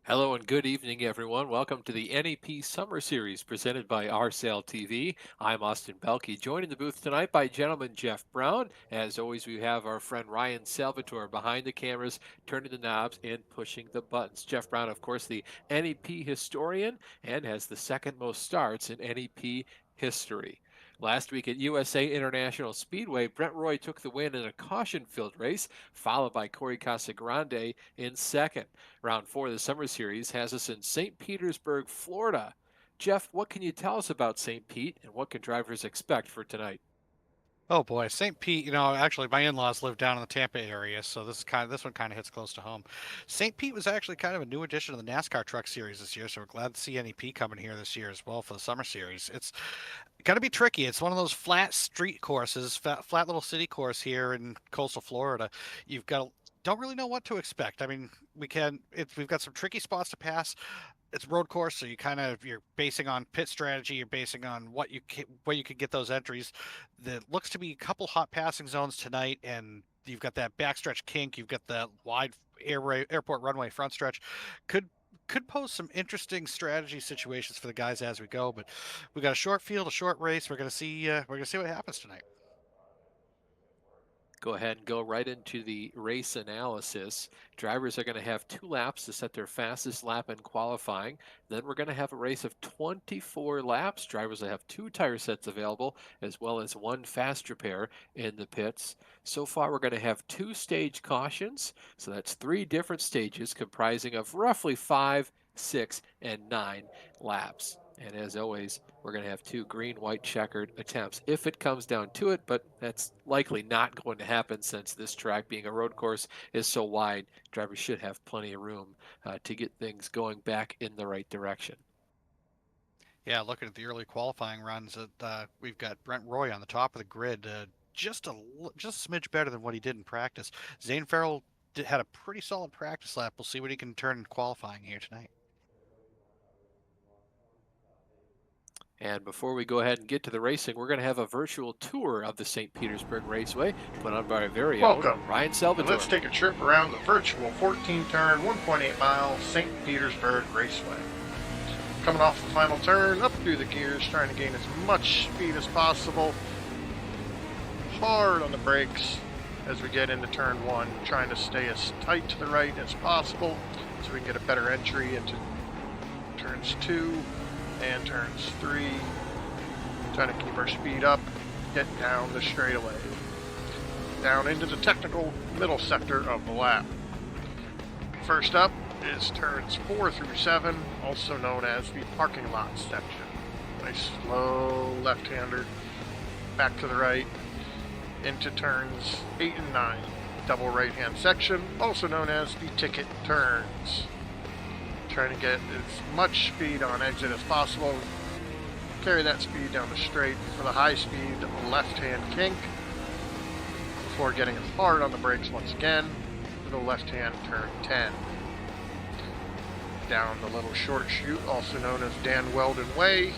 Hello and good evening, everyone. Welcome to the NEP Summer Series presented by RSail TV. I'm Austin Belkey, joined in the booth tonight by gentleman Jeff Brown. As always, we have our friend Ryan Salvatore behind the cameras, turning the knobs and pushing the buttons. Jeff Brown, of course, the NEP historian and has the second most starts in NEP history. Last week at USA International Speedway, Brent Roy took the win in a caution-filled race, followed by Corey Casagrande in second. Round four of the Summer Series has us in St. Petersburg, Florida. Jeff, what can you tell us about St. Pete and what can drivers expect for tonight? Oh boy, St. Pete, actually my in-laws live down in the Tampa area, so this one kind of hits close to home. St. Pete was actually kind of a new addition to the NASCAR Truck Series this year, so we're glad to see NEP coming here this year as well for the Summer Series. It's going to be tricky. It's one of those flat street courses, flat little city course here in coastal Florida. You've got don't really know what to expect. I mean, we've got some tricky spots to pass. It's road course, so you're basing on pit strategy. You're basing on where you can get those entries. There looks to be a couple hot passing zones tonight, and you've got that backstretch kink. You've got that wide airport runway front stretch. Could could pose some interesting strategy situations for the guys as we go. But we got a short field, a short race. We're gonna see what happens tonight. Go ahead and go right into the race analysis. Drivers are going to have 2 laps to set their fastest lap in qualifying. Then we're going to have a race of 24 laps. Drivers will have 2 tire sets available, as well as 1 fast repair in the pits. So far, we're going to have 2 stage cautions. So that's 3 different stages comprising of roughly 5, 6, and 9 laps. And as always, we're going to have 2 green, white checkered attempts if it comes down to it, but that's likely not going to happen since this track, being a road course, is so wide. Drivers should have plenty of room to get things going back in the right direction. Yeah, looking at the early qualifying runs, we've got Brent Roy on the top of the grid, just a smidge better than what he did in practice. Zane Farrell had a pretty solid practice lap. We'll see what he can turn in qualifying here tonight. And before we go ahead and get to the racing, we're going to have a virtual tour of the St. Petersburg Raceway put on by our very own Welcome, Ryan and let's Salvatore. take a trip around the virtual 14-turn, 1.8 mile St. Petersburg Raceway. Coming off the final turn, up through the gears, trying to gain as much speed as possible. Hard on the brakes as we get into turn 1, trying to stay as tight to the right as possible so we can get a better entry into turns 2 and turns 3. Trying to keep our speed up, get down the straightaway. Down into the technical middle sector of the lap. First up is turns 4 through 7, also known as the parking lot section. Nice slow left-hander, back to the right, into turns 8 and 9. Double right-hand section, also known as the ticket turns. Trying to get as much speed on exit as possible. Carry that speed down the straight for the high-speed left-hand kink before getting hard on the brakes once again for the left-hand turn 10. Down the little short chute, also known as Dan Weldon Way,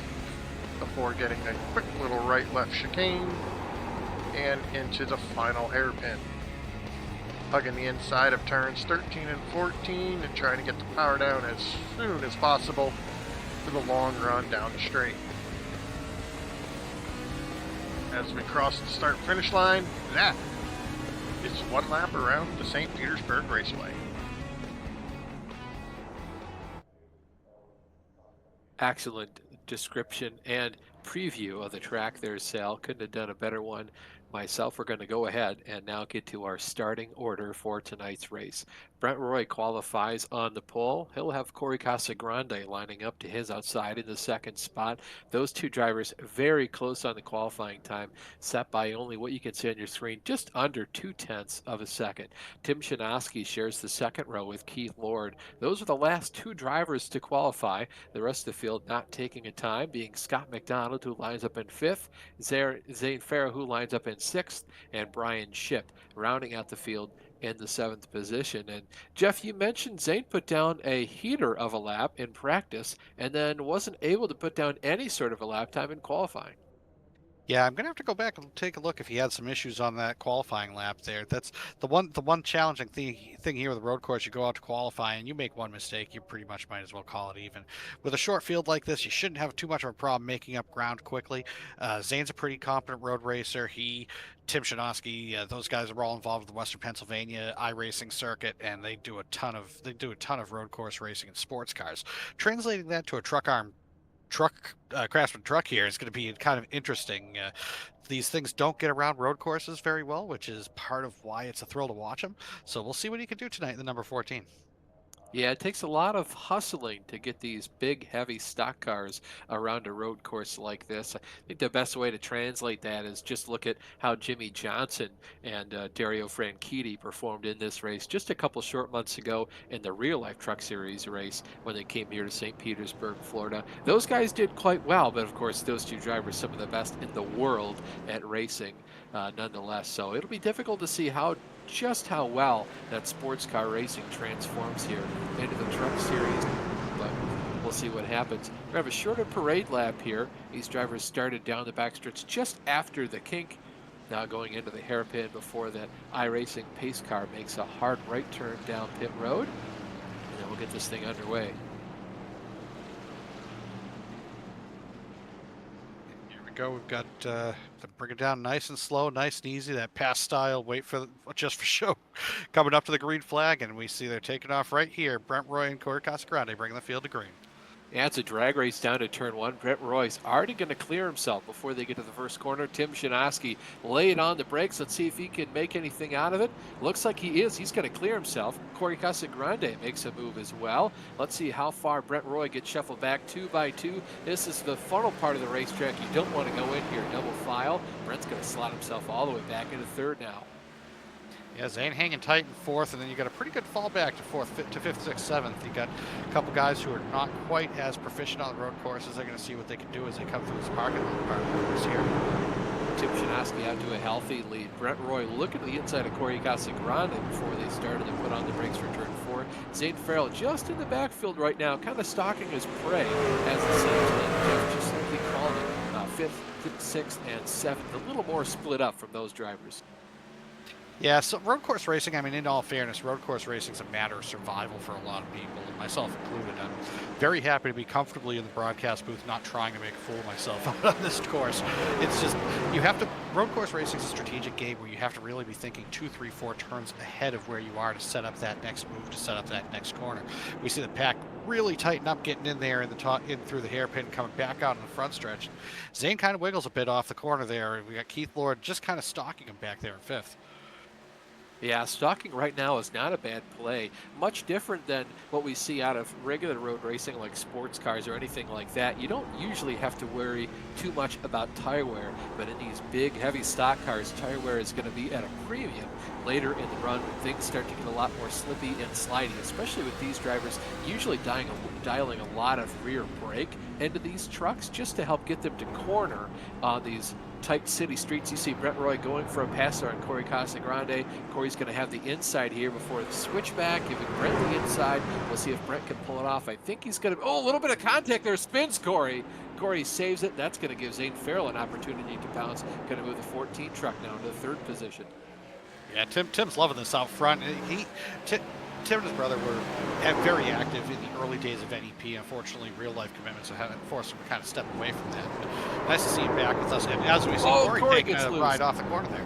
before getting a quick little right-left chicane and into the final hairpin. Hugging the inside of turns 13 and 14 and trying to get the power down as soon as possible for the long run down the straight. As we cross the start-finish line, that is 1 lap around the St. Petersburg Raceway. Excellent description and preview of the track there, Sal. Couldn't have done a better one myself. We're going to go ahead and now get to our starting order for tonight's race. Brent Roy qualifies on the pole. He'll have Corey Casagrande lining up to his outside in the second spot. Those 2 drivers very close on the qualifying time, set by only what you can see on your screen, just under 2/10 of a second. Tim Shanoski shares the second row with Keith Lord. Those are the last 2 drivers to qualify. The rest of the field not taking a time, being Scott McDonald, who lines up in 5th, Zane Farrell, who lines up in 6th, and Brian Ship rounding out the field in the 7th position. And Jeff, you mentioned Zane put down a heater of a lap in practice and then wasn't able to put down any sort of a lap time in qualifying. Yeah, I'm gonna have to go back and take a look if he had some issues on that qualifying lap there. That's the one challenging thing here with the road course. You go out to qualify and you make one mistake, you pretty much might as well call it even. With a short field like this, you shouldn't have too much of a problem making up ground quickly. Zane's a pretty competent road racer. Tim Shinosky, those guys are all involved with the Western Pennsylvania iRacing circuit, and they do a ton of road course racing in sports cars. Translating that to a Craftsman truck here is going to be kind of interesting. These things don't get around road courses very well, which is part of why it's a thrill to watch them. So we'll see what he can do tonight in the number 14. Yeah, it takes a lot of hustling to get these big, heavy stock cars around a road course like this. I think the best way to translate that is just look at how Jimmy Johnson and Dario Franchitti performed in this race just a couple short months ago in the Real Life Truck Series race when they came here to St. Petersburg, Florida. Those guys did quite well, but of course, those two drivers, some of the best in the world at racing, nonetheless. So it'll be difficult to see just how well that sports car racing transforms here into the truck series, but we'll see what happens. We have a shorter parade lap here. These drivers started down the backstretch just after the kink, now going into the hairpin before that iRacing pace car makes a hard right turn down pit road, and then we'll get this thing underway. Go. We've got bring it down nice and slow, nice and easy. That pass style, wait for just for show, coming up to the green flag, and we see they're taking off right here. Brent Roy and Corey Casagrande bringing the field to green. Yeah, it's a drag race down to turn one. Brett Roy's already going to clear himself before they get to the first corner. Tim Shinosky laying on the brakes. Let's see if he can make anything out of it. Looks like he is. He's going to clear himself. Corey Casagrande makes a move as well. Let's see how far Brett Roy gets shuffled back 2 by 2. This is the funnel part of the racetrack. You don't want to go in here double file. Brent's going to slot himself all the way back into third now. Yeah, Zane hanging tight in fourth, and then you got a pretty good fallback to fourth, to fifth, sixth, seventh. You got a couple guys who are not quite as proficient on the road courses. They're going to see what they can do as they come through this parking lot part of the course here. Tim Shinosky out to a healthy lead. Brent Roy looking to the inside of Corey Casagrande before they started and put on the brakes for turn 4. Zane Farrell just in the backfield right now, kind of stalking his prey as the same team. Jeff just simply called it 5th, 6th, and 7th. A little more split up from those drivers. Yeah, so road course racing, I mean, in all fairness, road course racing is a matter of survival for a lot of people, myself included. I'm very happy to be comfortably in the broadcast booth, not trying to make a fool of myself out on this course. It's just, road course racing is a strategic game where you have to really be thinking 2, 3, 4 turns ahead of where you are to set up that next move, to set up that next corner. We see the pack really tighten up, getting in there in through the hairpin, coming back out in the front stretch. Zane kind of wiggles a bit off the corner there. We got Keith Lord just kind of stalking him back there in 5th. Yeah, stalking right now is not a bad play. Much different than what we see out of regular road racing like sports cars or anything like that. You don't usually have to worry too much about tire wear, but in these big, heavy stock cars, tire wear is going to be at a premium later in the run when things start to get a lot more slippy and slidey, especially with these drivers usually dialing a lot of rear brake into these trucks just to help get them to corner on these tight city streets. You see Brent Roy going for a passer on Corey Casagrande. Corey's going to have the inside here before the switchback, giving Brent the inside. We'll see if Brent can pull it off. I think he's going to, a little bit of contact there, spins Corey. Corey saves it. That's going to give Zane Farrell an opportunity to bounce. Going to move the 14 truck now into the 3rd position. Yeah, Tim's loving this out front. Tim and his brother were very active in the early days of NEP. Unfortunately, real-life commitments have forced him to kind of step away from that. But nice to see him back with us. And as we see, Corey taking a ride off the corner there.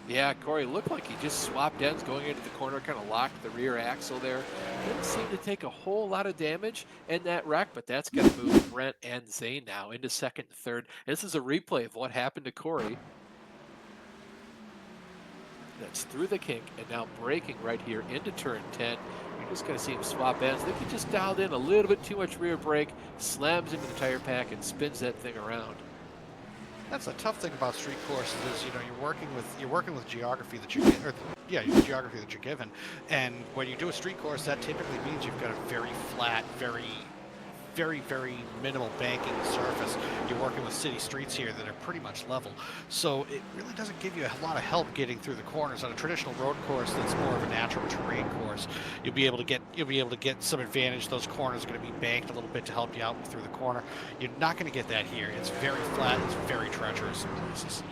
Yeah, Corey looked like he just swapped ends going into the corner, kind of locked the rear axle there. Didn't seem to take a whole lot of damage in that wreck, but that's going to move Brent and Zane now into 2nd and 3rd. This is a replay of what happened to Corey. That's through the kink and now braking right here into turn 10. You're just going to see him swap ends. I think he just dialed in a little bit too much rear brake, slams into the tire pack, and spins that thing around. That's a tough thing about street courses is, you're working with geography that geography that you're given. And when you do a street course, that typically means you've got a very flat, very very, very minimal banking surface. You're working with city streets here that are pretty much level. So it really doesn't give you a lot of help getting through the corners. On a traditional road course that's more of a natural terrain course, you'll be able to get some advantage. Those corners are going to be banked a little bit to help you out through the corner. You're not going to get that here. It's very flat, it's very treacherous in places.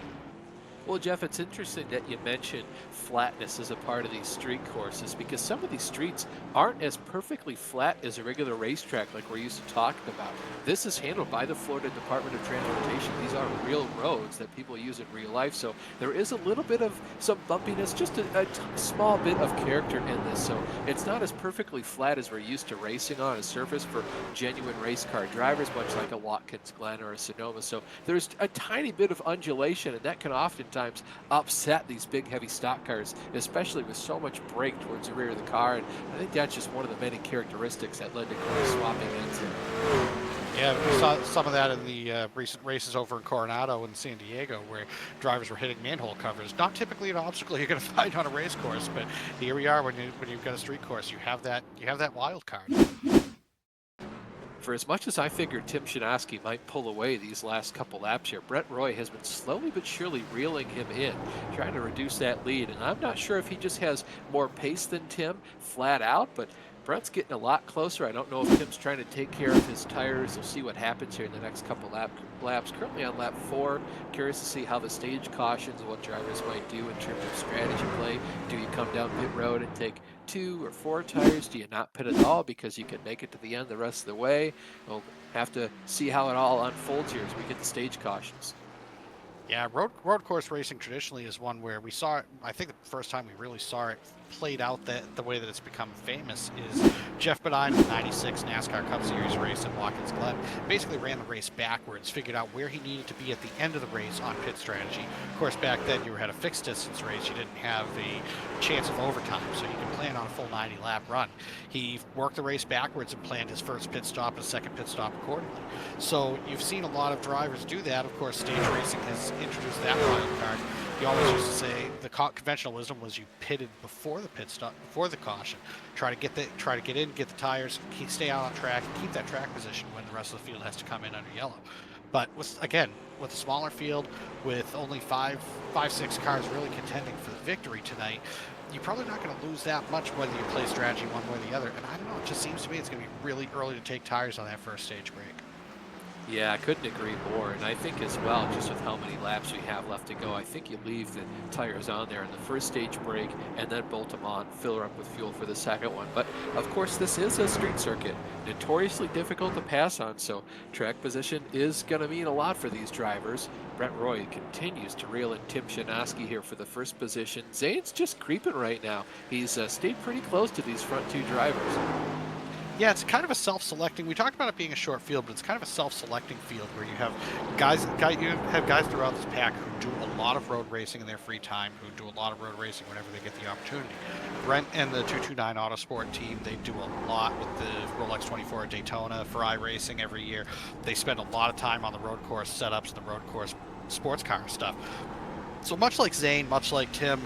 Well, Jeff, it's interesting that you mentioned flatness as a part of these street courses because some of these streets aren't as perfectly flat as a regular racetrack like we're used to talking about. This is handled by the Florida Department of Transportation. These are real roads that people use in real life. So there is a little bit of some bumpiness, just a small bit of character in this. So it's not as perfectly flat as we're used to racing on a surface for genuine race car drivers, much like a Watkins Glen or a Sonoma. So there's a tiny bit of undulation, and that can oftentimes upset these big heavy stock cars, especially with so much brake towards the rear of the car. And I think that's just one of the many characteristics that led to car swapping ends. Yeah, we saw some of that in the recent races over in Coronado and San Diego, where drivers were hitting manhole covers. Not typically an obstacle you're going to find on a race course, but here we are when you've got a street course. You have that wild card. For as much as I figured Tim Shinoski might pull away these last couple laps here, Brett Roy has been slowly but surely reeling him in, trying to reduce that lead. And I'm not sure if he just has more pace than Tim, flat out, but Brett's getting a lot closer. I don't know if Tim's trying to take care of his tires. We'll see what happens here in the next couple laps. Currently on lap 4. Curious to see how the stage cautions and what drivers might do in terms of strategy play. Do you come down pit road and take 2 or 4 tires? Do you not pit at all because you can make it to the end the rest of the way? We'll have to see how it all unfolds here as we get the stage cautions. Yeah, road course racing traditionally is one where we saw it. I think the first time we really saw it played out the way that it's become famous is Jeff Bodine, the '96 NASCAR Cup Series race at Watkins Glen. Basically ran the race backwards, figured out where he needed to be at the end of the race on pit strategy. Of course, back then you had a fixed distance race. You didn't have a chance of overtime, so you could plan on a full 90-lap run. He worked the race backwards and planned his first pit stop and a second pit stop accordingly. So you've seen a lot of drivers do that. Of course, stage racing has introduced that wild card. You always used to say the conventional wisdom was you pitted before the pit stop, before the caution. Try to get in, get the tires, stay out on track, keep that track position when the rest of the field has to come in under yellow. But with a smaller field, with only five, 6 cars really contending for the victory tonight, you're probably not going to lose that much whether you play strategy one way or the other. And I don't know, it just seems to me it's going to be really early to take tires on that first stage break. Yeah, I couldn't agree more. And I think as well, just with how many laps we have left to go, I think you leave the tires on there in the first stage break and then bolt them on, fill her up with fuel for the second one. But of course, this is a street circuit, notoriously difficult to pass on. So track position is going to mean a lot for these drivers. Brett Roy continues to reel in Tim Shinoski here for the first position. Zane's just creeping right now. He's stayed pretty close to these front 2 drivers. Yeah, it's kind of a self-selecting. We talked about it being a short field, but it's kind of a self-selecting field where you have guys throughout this pack who do a lot of road racing in their free time, who do a lot of road racing whenever they get the opportunity. Brent and the 229 Autosport team, they do a lot with the Rolex 24 at Daytona for iRacing every year. They spend a lot of time on the road course setups and the road course sports car stuff. So much like Zane, much like Tim,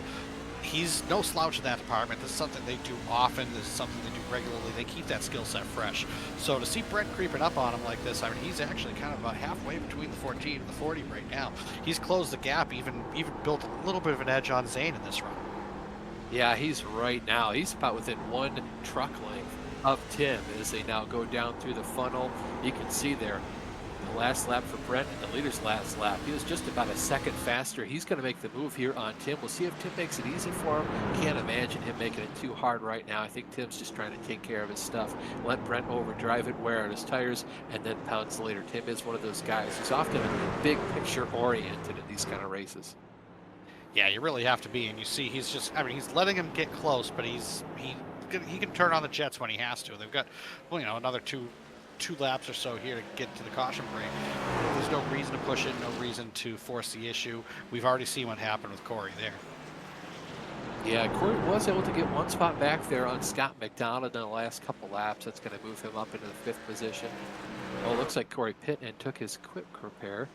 he's no slouch in that department. This is something they do often. This is something they do regularly. They keep that skill set fresh. So to see Brent creeping up on him like this, I mean, he's actually kind of about halfway between the 14 and the 40 right now. He's closed the gap, even built a little bit of an edge on Zane in this run. Yeah, he's right now. He's about within 1 truck length of Tim as they now go down through the funnel. You can see there the last lap for Brent and the leader's last lap. He was just about a second faster. He's going to make the move here on Tim. We'll see if Tim makes it easy for him. Can't imagine him making it too hard right now. I think Tim's just trying to take care of his stuff. Let Brent overdrive it, wear out his tires, and then pounds later. Tim is one of those guys who's often big picture oriented in these kind of races. Yeah, you really have to be, and you see he's just, I mean, he's letting him get close, but he can turn on the jets when he has to. They've got, well, another two laps or so here to get to the caution break. There's no reason to push it, no reason to force the issue. We've already seen what happened with Corey there. Yeah, Corey was able to get 1 spot back there on Scott McDonald in the last couple laps. That's going to move him up into the 5th position. Well, it looks like Corey pit and took his quick repair.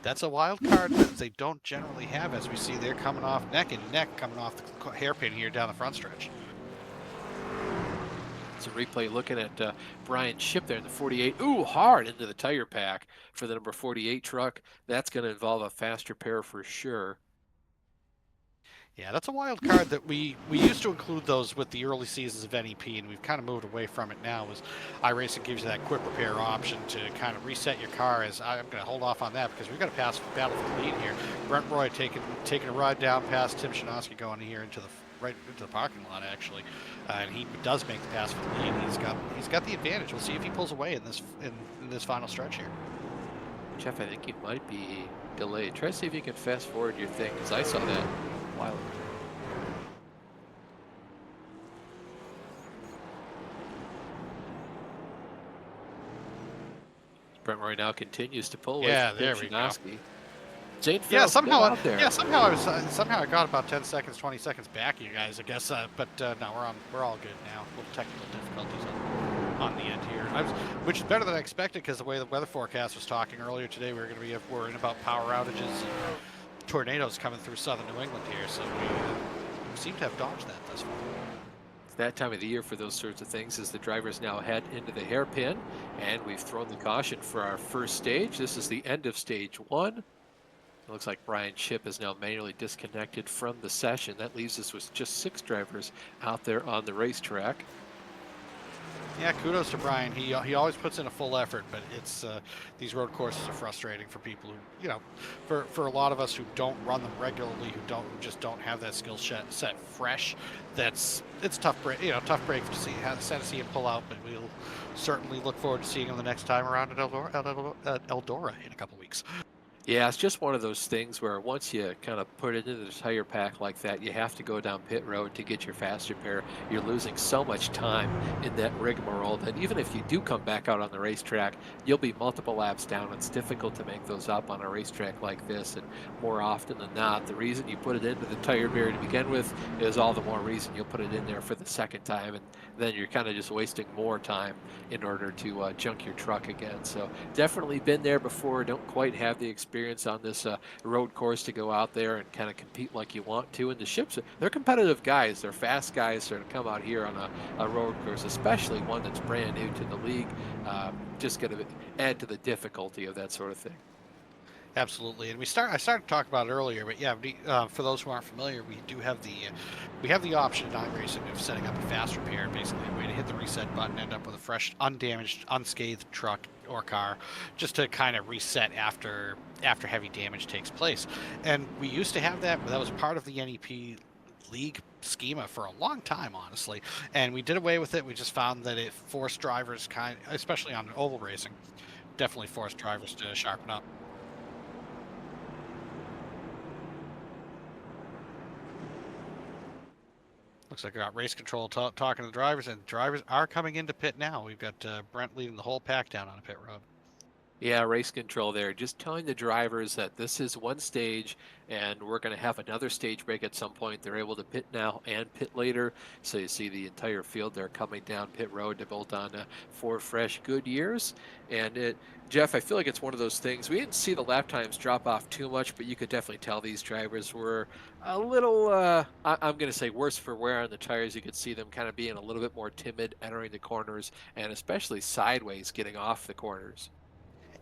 That's a wild card that they don't generally have, as we see they're coming off neck and neck, coming off the hairpin here down the front stretch. instant replay looking at Brian Ship there in the 48. Ooh, hard into the tire pack for the number 48 truck. That's going to involve a faster pair for sure. Yeah, that's a wild card that we used to include those with the early seasons of NEP, and we've kind of moved away from it now. Is iRacing gives you that quick repair option to kind of reset your car. As I'm going to hold off on that because we've got to pass battle for the lead here. Brent Roy taking a ride down past Tim Shinosky going here into the right into the parking lot actually, and he does make the pass for the lead. He's got the advantage. We'll see if he pulls away in this final stretch here. Jeff, I think you might be delayed. Try to see if you can fast forward your thing because I saw that a while ago. Brent Roy now continues to pull. Yeah, there we go. Jane Yeah, somehow out there. Somehow I got about 10 seconds, 20 seconds back, you guys. I guess, but no, we're all good now. A little technical difficulties on the end here, which is better than I expected because the way the weather forecast was talking earlier today, we were going to be worrying about power outages and tornadoes coming through southern New England here. So we seem to have dodged that thus far. It's that time of the year for those sorts of things as the drivers now head into the hairpin, and we've thrown the caution for our first stage. This is the end of stage 1. It looks like Brian Ship is now manually disconnected from the session. That leaves us with just 6 drivers out there on the racetrack. Yeah, kudos to Brian. He always puts in a full effort, but it's these road courses are frustrating for people who, for a lot of us who don't run them regularly, who just don't have that skill set fresh. It's tough break to see him pull out, but we'll certainly look forward to seeing him the next time around at Eldora in a couple weeks. Yeah, it's just one of those things where once you kind of put it into the tire pack like that, you have to go down pit road to get your faster pair. You're losing so much time in that rigmarole that even if you do come back out on the racetrack, you'll be multiple laps down. It's difficult to make those up on a racetrack like this, and more often than not, the reason you put it into the tire barrier to begin with is all the more reason you'll put it in there for the second time, and then you're kind of just wasting more time in order to junk your truck again. So definitely been there before, don't quite have the experience on this road course to go out there and kind of compete like you want to. And the Ships, they're competitive guys. They're fast guys. They're going to come out here on a road course, especially one that's brand new to the league. Just going to add to the difficulty of that sort of thing. Absolutely, and I started to talk about it earlier, but yeah, for those who aren't familiar, we have the option in iRacing of setting up a fast repair, basically a way to hit the reset button, end up with a fresh, undamaged, unscathed truck or car, just to kind of reset after heavy damage takes place. And we used to have that, but that was part of the NEP league schema for a long time, honestly, and we did away with it. We just found that it forced drivers, especially on oval racing, definitely forced drivers to sharpen up. Looks like I got race control talking to the drivers, and drivers are coming into pit now. We've got Brent leading the whole pack down on a pit road. Yeah, race control there. Just telling the drivers that this is one stage and we're going to have another stage break at some point. They're able to pit now and pit later. So you see the entire field there coming down pit road to bolt on 4 fresh Goodyears. And Jeff, I feel like it's one of those things. We didn't see the lap times drop off too much, but you could definitely tell these drivers were a little, I'm going to say worse for wear on the tires. You could see them kind of being a little bit more timid entering the corners and especially sideways getting off the corners.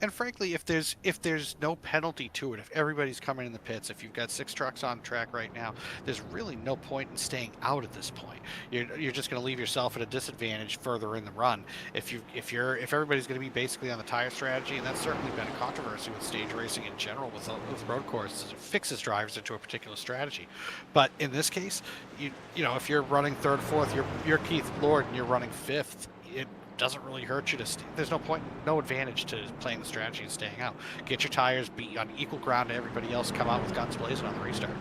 And frankly, if there's no penalty to it, if everybody's coming in the pits, if you've got 6 trucks on track right now, there's really no point in staying out at this point. You're just going to leave yourself at a disadvantage further in the run. If everybody's going to be basically on the tire strategy, and that's certainly been a controversy with stage racing in general with road courses, it fixes drivers into a particular strategy. But in this case, if you're running 3rd, 4th, you're Keith Lord and you're running 5th, it doesn't really hurt you there's no advantage to playing the strategy and staying out. Get your tires, be on equal ground to everybody else, come out with guns blazing on the restart.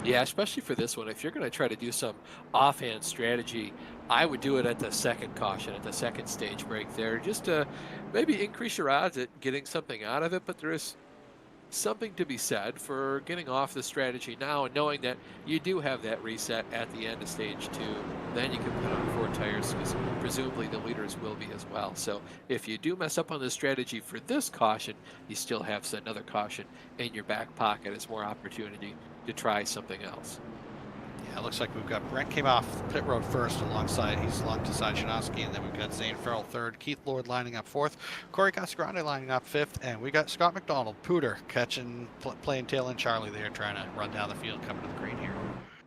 Yeah, especially for this one. If you're going to try to do some offhand strategy, I would do it at the second caution, at the second stage break there, just to maybe increase your odds at getting something out of it. But there is something to be said for getting off the strategy now and knowing that you do have that reset at the end of stage 2. Then you can put on 4 tires because presumably the leaders will be as well. So if you do mess up on the strategy for this caution, you still have another caution in your back pocket as more opportunity to try something else. Yeah, it looks like we've got Brent came off pit road first alongside, he's alongside Shinovsky, and then we've got Zane Farrell third, Keith Lord lining up fourth, Corey Casagrande lining up fifth, and we got Scott McDonald, Pooter, playing tail end Charlie there, trying to run down the field coming to the green here.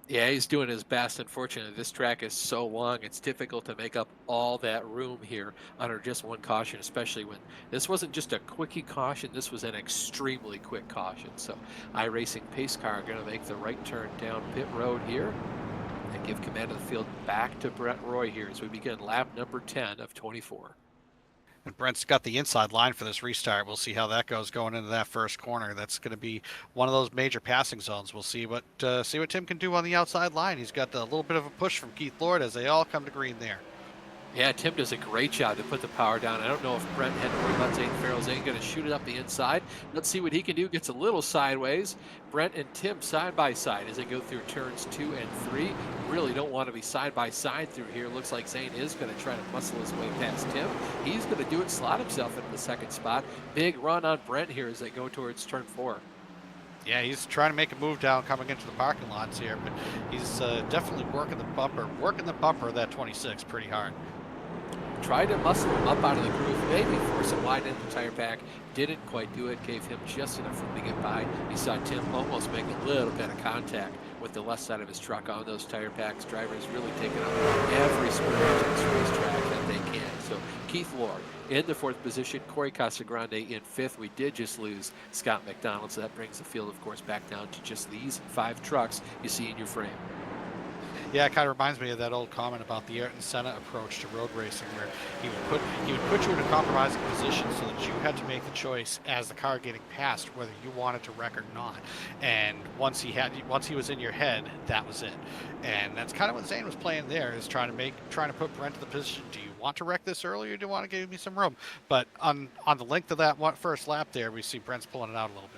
Yeah, he's doing his best. Unfortunately, this track is so long, it's difficult to make up all that room here under just one caution, especially when this wasn't just a quickie caution, this was an extremely quick caution. So, iRacing pace car going to make the right turn down pit road here and give command of the field back to Brett Roy here as we begin lap number 10 of 24. And Brent's got the inside line for this restart. We'll see how that goes going into that first corner. That's going to be one of those major passing zones. We'll see what Tim can do on the outside line. He's got a little bit of a push from Keith Lord as they all come to green there. Yeah, Tim does a great job to put the power down. I don't know if Brent had to worry about Zane Farrell. Zane going to shoot it up the inside. Let's see what he can do. Gets a little sideways. Brent and Tim side by side as they go through turns 2 and 3. Really don't want to be side by side through here. Looks like Zane is going to try to muscle his way past Tim. He's going to do it, slot himself into the second spot. Big run on Brent here as they go towards turn 4. Yeah, he's trying to make a move down coming into the parking lots here, but he's definitely working the bumper of that 26 pretty hard. Tried to muscle him up out of the groove, maybe force him wide into the tire pack. Didn't quite do it, gave him just enough room to get by. He saw Tim almost make a little bit of contact with the left side of his truck on those tire packs. Drivers really taking up every square inch of this racetrack that they can. So Keith Lord in the 4th position, Corey Casagrande in 5th. We did just lose Scott McDonald, so that brings the field, of course, back down to just these 5 trucks you see in your frame. Yeah, it kind of reminds me of that old comment about the Ayrton Senna approach to road racing, where he would put you in a compromising position so that you had to make the choice as the car getting past whether you wanted to wreck or not. And once he was in your head, that was it. And that's kind of what Zane was playing there, is trying to put Brent in the position. Do you want to wreck this early, or do you want to give me some room? But on the length of that first lap there, we see Brent's pulling it out a little bit.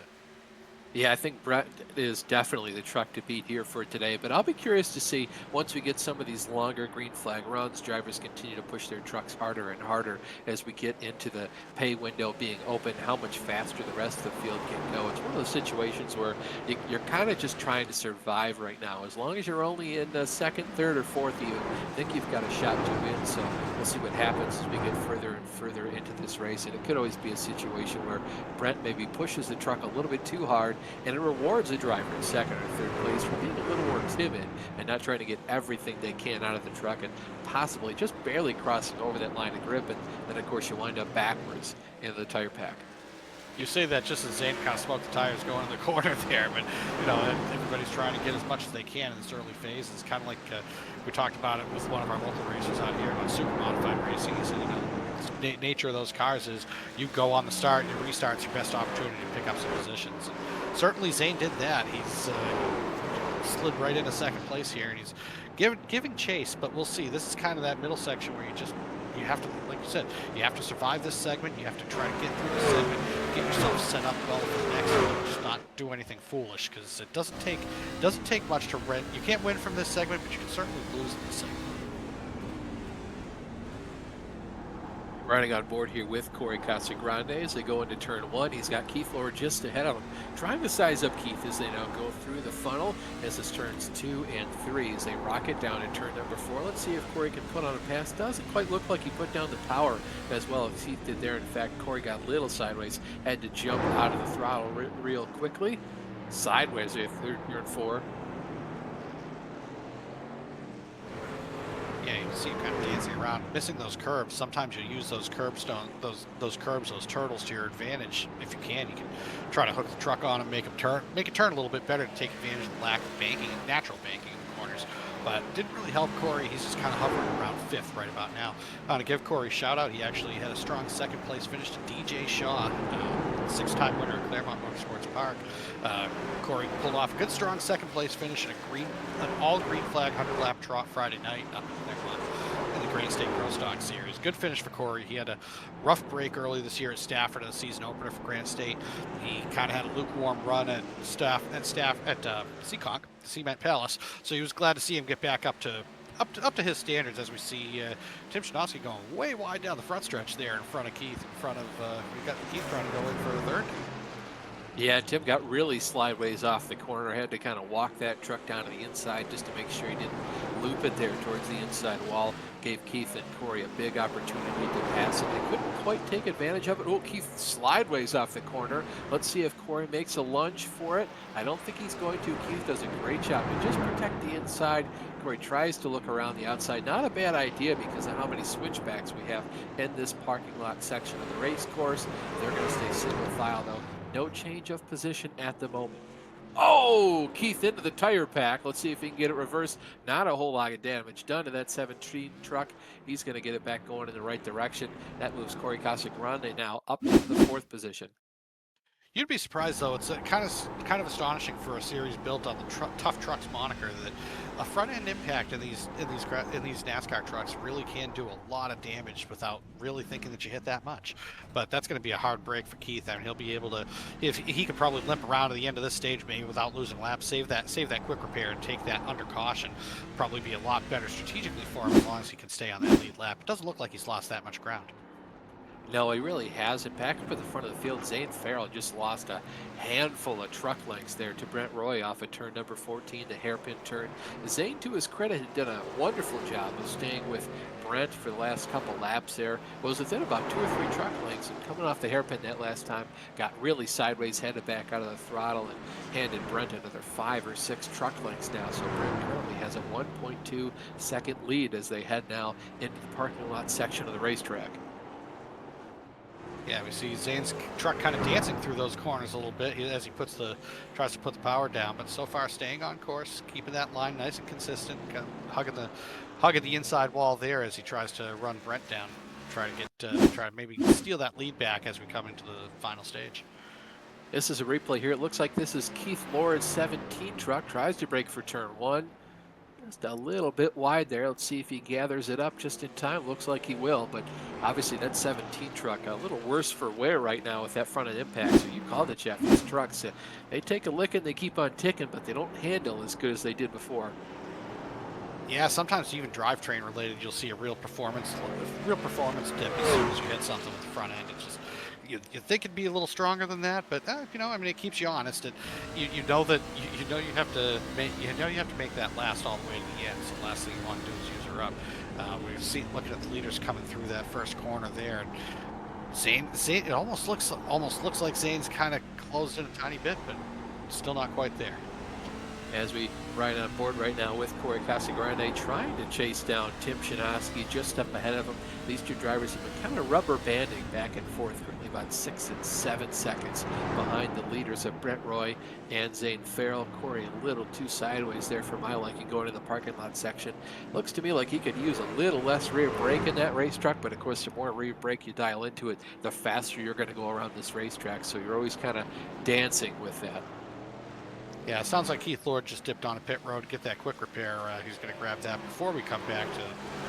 Yeah, I think Brett is definitely the truck to beat here for today, but I'll be curious to see once we get some of these longer green flag runs, drivers continue to push their trucks harder and harder as we get into the pay window being open, how much faster the rest of the field can go. It's one of those situations where you're kind of just trying to survive right now. As long as you're only in the 2nd, 3rd, or 4th, you think you've got a shot to win, so we'll see what happens as we get further and further into this race, and it could always be a situation where Brent maybe pushes the truck a little bit too hard, and it rewards the driver in 2nd or 3rd place for being a little more timid and not trying to get everything they can out of the truck and possibly just barely crossing over that line of grip, and then of course you wind up backwards into the tire pack. You say that just as Zane kind of smoked the tires going in the corner there, but everybody's trying to get as much as they can in this early phase. It's kind of like we talked about it with one of our local racers out here about super modified racing. He said, the nature of those cars is you go on the start, your restart's your best opportunity to pick up some positions. And certainly Zane did that. He's slid right into 2nd place here, and he's giving chase, but we'll see. This is kind of that middle section where you have to, like you said, you have to survive this segment. You have to try to get through this segment, get yourself set up well for the next one, just not do anything foolish, because it doesn't take much to win. You can't win from this segment, but you can certainly lose in this segment. Riding on board here with Corey Casagrande as they go into turn 1. He's got Keith Lord just ahead of him, trying to size up Keith as they now go through the funnel as this turns 2 and 3 as they rocket down in turn number 4. Let's see if Corey can put on a pass. Doesn't quite look like he put down the power as well as Keith did there. In fact, Corey got a little sideways, had to jump out of the throttle real quickly. Sideways if you're in 4. Yeah, you can see him kind of dancing around, missing those curbs. Sometimes you use those those turtles to your advantage. If you can try to hook the truck on and make it turn a little bit better to take advantage of the lack of banking and natural banking in the corners. But it didn't really help Corey. He's just kind of hovering around 5th right about now. To give Corey a shout out, he actually had a strong 2nd place finish to DJ Shaw, 6-time winner at Claremont Motorsports Park. Corey pulled off a good strong 2nd place finish in an all green flag 100-lap trot Friday night in the Grand State Pro Stock Series. Good finish for Corey. He had a rough break early this year at Stafford in the season opener for Grand State. He kind of had a lukewarm run at Seekonk, Cement Palace. So he was glad to see him get back up to his standards, as we see Tim Shinovsky going way wide down the front stretch there in front of Keith. We got Keith trying to go in for a 3rd. Yeah, Tim got really slideways off the corner. Had to kind of walk that truck down to the inside just to make sure he didn't loop it there towards the inside wall. Gave Keith and Corey a big opportunity to pass it. They couldn't quite take advantage of it. Oh, Keith slideways off the corner. Let's see if Corey makes a lunge for it. I don't think he's going to. Keith does a great job to just protect the inside. Corey tries to look around the outside. Not a bad idea because of how many switchbacks we have in this parking lot section of the race course. They're going to stay single file though. No change of position at the moment. Oh, Keith into the tire pack. Let's see if he can get it reversed. Not a whole lot of damage done to that 17 truck. He's going to get it back going in the right direction. That moves Corey Casagrande now up into the 4th position. You'd be surprised, though. It's kind of astonishing for a series built on the tough trucks moniker that a front end impact in these NASCAR trucks really can do a lot of damage without really thinking that you hit that much. But that's going to be a hard break for Keith. I mean, he'll be able to, if he could probably limp around to the end of this stage maybe without losing laps, save that quick repair and take that under caution. Probably be a lot better strategically for him as long as he can stay on that lead lap. It doesn't look like he's lost that much ground. No, he really hasn't. Back up at the front of the field, Zane Farrell just lost a handful of truck lengths there to Brent Roy off of turn number 14, the hairpin turn. Zane, to his credit, had done a wonderful job of staying with Brent for the last couple laps there. Was within about 2 or 3 truck lengths, and coming off the hairpin that last time, got really sideways, headed back out of the throttle, and handed Brent another 5 or 6 truck lengths now. So Brent currently has a 1.2 second lead as they head now into the parking lot section of the racetrack. Yeah, we see Zane's truck kind of dancing through those corners a little bit as he tries to put the power down, but so far staying on course, keeping that line nice and consistent, kind of hugging the inside wall there as he tries to run Brent down, try to maybe steal that lead back as we come into the final stage. This is a replay here. It looks like this is Keith Lord's 17 truck, tries to brake for turn 1. Just a little bit wide there. Let's see if he gathers it up just in time. Looks like he will, but obviously that 17 truck a little worse for wear right now with that front end impact. So you called it, Jeff. These trucks, they take a licking, they keep on ticking, but they don't handle as good as they did before. Yeah, sometimes even drivetrain related, you'll see a real performance dip as soon as you hit something with the front end. It's just you think it'd be a little stronger than that, but I mean, it keeps you honest. And you know that you have to make that last all the way to the end. So the last thing you want to do is use her up. We've seen looking at the leaders coming through that first corner there, and Zane it almost looks like Zane's kind of closed in a tiny bit, but still not quite there. As we ride on board right now with Corey Casagrande trying to chase down Tim Shinoski just up ahead of him. These two drivers have been kind of rubber banding back and forth, currently about 6 and 7 seconds behind the leaders of Brent Roy and Zane Farrell. Corey a little too sideways there for my liking going in the parking lot section. Looks to me like he could use a little less rear brake in that race truck, but of course the more rear brake you dial into it, the faster you're going to go around this racetrack. So you're always kind of dancing with that. Yeah, it sounds like Keith Lord just dipped on a pit road to get that quick repair. He's going to grab that before we come back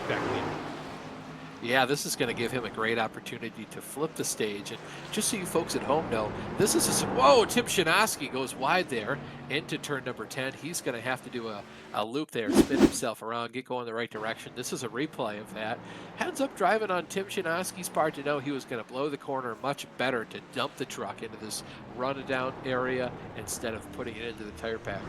lead. Yeah, this is going to give him a great opportunity to flip the stage. And just so you folks at home know, this is whoa, Tim Shinoski goes wide there into turn number 10. He's going to have to do a loop there, spin himself around, get going the right direction. This is a replay of that. Heads up driving on Tim Shinoski's part to know he was going to blow the corner. Much better to dump the truck into this run-down area instead of putting it into the tire pack.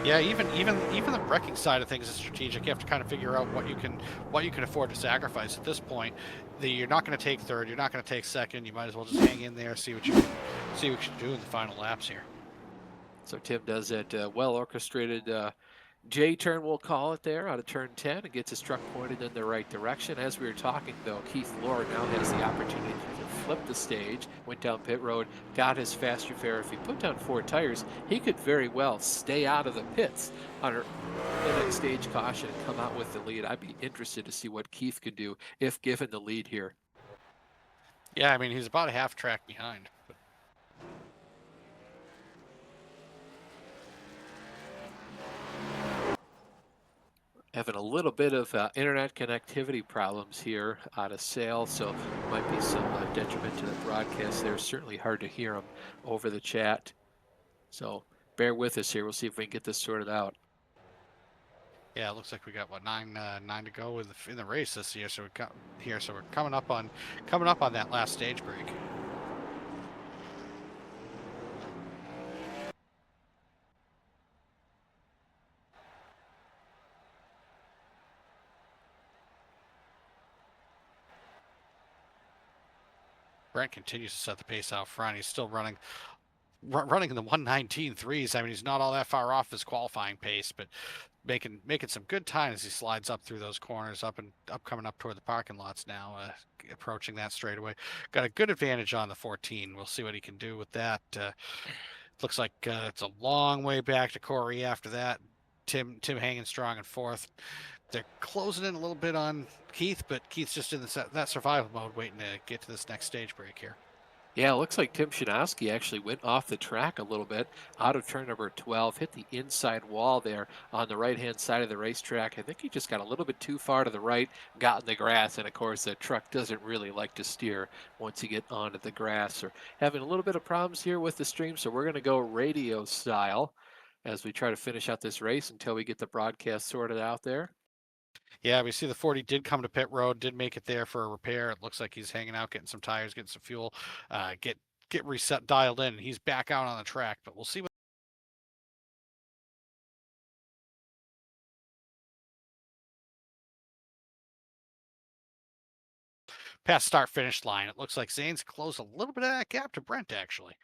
Yeah, even the wrecking side of things is strategic. You have to kind of figure out what you can afford to sacrifice at this point. You're not going to take third, you're not going to take second. You might as well just hang in there, see what you can do in the final laps here. So Tim does that well orchestrated J-turn, we'll call it there, out of turn 10, and gets his truck pointed in the right direction. As we were talking, though, Keith Lord now has the opportunity to flip the stage, went down pit road, got his fast repair. If he put down 4 tires, he could very well stay out of the pits under the next stage caution and come out with the lead. I'd be interested to see what Keith could do if given the lead here. Yeah, I mean, he's about a half track behind. But... having a little bit of internet connectivity problems here out of Sale, so might be some detriment to the broadcast there. Certainly hard to hear them over the chat. So bear with us here. We'll see if we can get this sorted out. Yeah, it looks like we got what nine to go in the race this year. So we're coming up on that last stage break. Brent continues to set the pace out front. He's still running in the 1:19.3s. I mean, he's not all that far off his qualifying pace, but making some good time as he slides up through those corners, up coming up toward the parking lots now, approaching that straightaway. Got a good advantage on the 14. We'll see what he can do with that. Looks like it's a long way back to Corey after that. Tim hanging strong in fourth. They're closing in a little bit on Keith, but Keith's just in that survival mode, waiting to get to this next stage break here. Yeah, it looks like Tim Shinowski actually went off the track a little bit out of turn number 12, hit the inside wall there on the right-hand side of the racetrack. I think he just got a little bit too far to the right, got in the grass, and of course the truck doesn't really like to steer once you get onto the grass. Or having a little bit of problems here with the stream, so we're going to go radio style as we try to finish out this race until we get the broadcast sorted out there. Yeah, we see the 40 did come to pit road, did make it there for a repair. It looks like he's hanging out, getting some tires, getting some fuel, get reset dialed in. He's back out on the track, but we'll see what. Past start finish line, it looks like Zane's closed a little bit of that gap to Brent actually.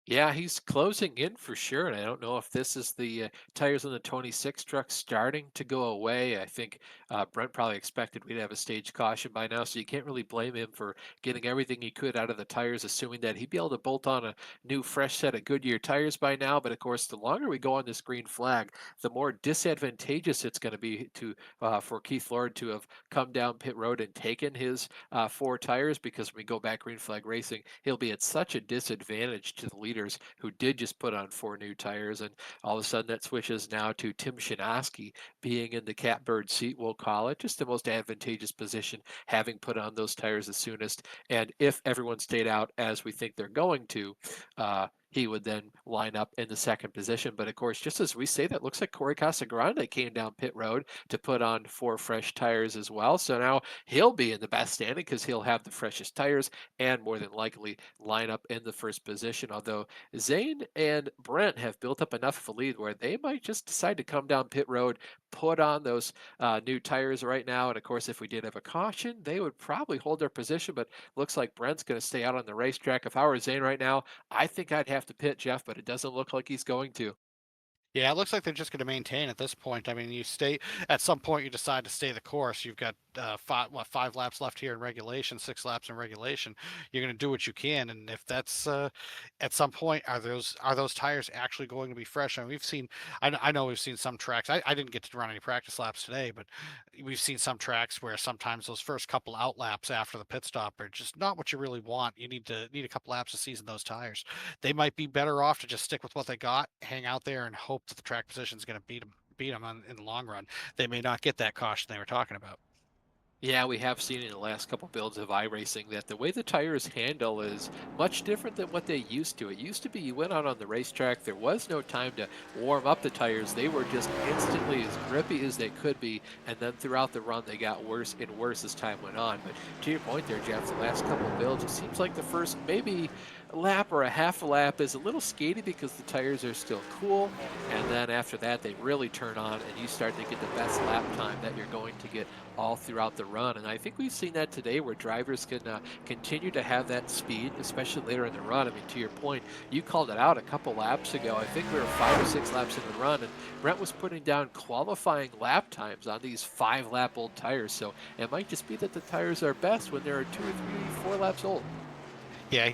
Yeah, he's closing in for sure, and I don't know if this is the tires on the 26 truck starting to go away. I think Brent probably expected we'd have a stage caution by now, so you can't really blame him for getting everything he could out of the tires, assuming that he'd be able to bolt on a new, fresh set of Goodyear tires by now. But of course, the longer we go on this green flag, the more disadvantageous it's going to be to for Keith Lord to have come down pit road and taken his four tires, because when we go back green flag racing, he'll be at such a disadvantage to the leaders who did just put on four new tires. And all of a sudden that switches now to Tim Shinowski being in the catbird seat, we'll call it, just the most advantageous position, having put on those tires the soonest. And if everyone stayed out as we think they're going to, he would then line up in the second position. But of course, just as we say that, looks like Corey Casagrande came down pit road to put on four fresh tires as well. So now he'll be in the best standing because he'll have the freshest tires and more than likely line up in the first position. Although Zane and Brent have built up enough of a lead where they might just decide to come down pit road, put on those new tires right now. And of course, if we did have a caution, they would probably hold their position. But looks like Brent's going to stay out on the racetrack. If I were Zane right now, I think I'd have to pit, Jeff, but it doesn't look like he's going to. Yeah, it looks like they're just going to maintain at this point. I mean, you stay at some point. You decide to stay the course. You've got 5 laps left here in regulation, 6 laps in regulation. You're going to do what you can, and if that's at some point, are those tires actually going to be fresh? I mean, we've seen. I know we've seen some tracks. I didn't get to run any practice laps today, but we've seen some tracks where sometimes those first couple out laps after the pit stop are just not what you really want. You need a couple laps to season those tires. They might be better off to just stick with what they got, hang out there, and hope that the track position is going to beat them in the long run. They may not get that caution they were talking about. Yeah, we have seen in the last couple builds of iRacing that the way the tires handle is much different than what they used to. It used to be you went out on the racetrack, there was no time to warm up the tires. They were just instantly as grippy as they could be, and then throughout the run they got worse and worse as time went on. But to your point there, Jeff, the last couple of builds, it seems like the first maybe a lap or a half a lap is a little skaty because the tires are still cool, and then after that they really turn on and you start to get the best lap time that you're going to get all throughout the run. And I think we've seen that today where drivers can continue to have that speed, especially later in the run. I mean, to your point, you called it out a couple laps ago. I think we were 5 or 6 laps in the run, and Brent was putting down qualifying lap times on these 5-lap old tires. So it might just be that the tires are best when they're 2 or 3, 4 laps old. Yeah,